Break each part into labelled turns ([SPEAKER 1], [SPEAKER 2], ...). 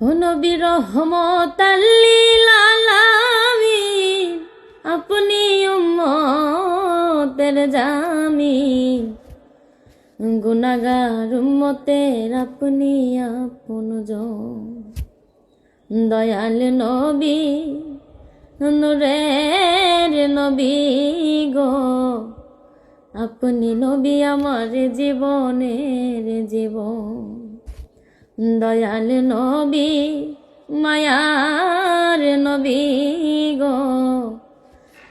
[SPEAKER 1] ও নবী রহমতাল লিল আলামিন, আপনি উম্মতের জামিন। গুনাহগার উম্মতের আপনি আপনজন। দয়াল নবী, নূরের নবী গো, আপনি নবী আমার জীবনের জীবন। দয়াল নবী, মায়ার নবী গো,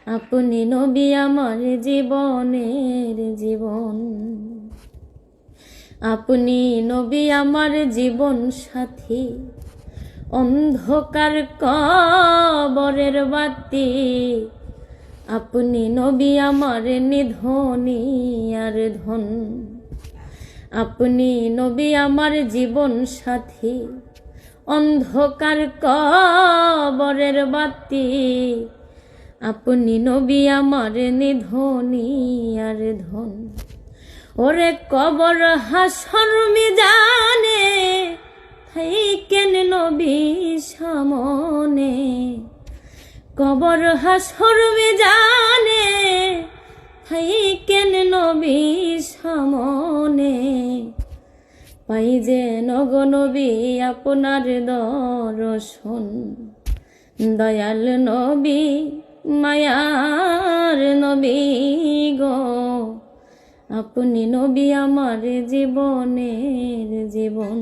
[SPEAKER 1] আপনি নবী আমার জীবনের জীবন। আপনি নবী আমার জীবন সাথী, অন্ধকার কবরের বাতি। আপনি নবী আমার নিধনী আর ধন। আপনি নবী আমার জীবন সাথী, অন্ধকার কবরের বাতি। আপনি নবী আমার নিধনী আর ধন। ওরে কবর হাসর মিজানে থাইকেন নবী সামনে। কবর হাসর মিজানে থাইকেন নবী সামনে। পাই যে নগ নবী আপনার দর্শন। দয়াল নবী, মায়ার নবী গো, আপনি নবী আমার জীবনের জীবন।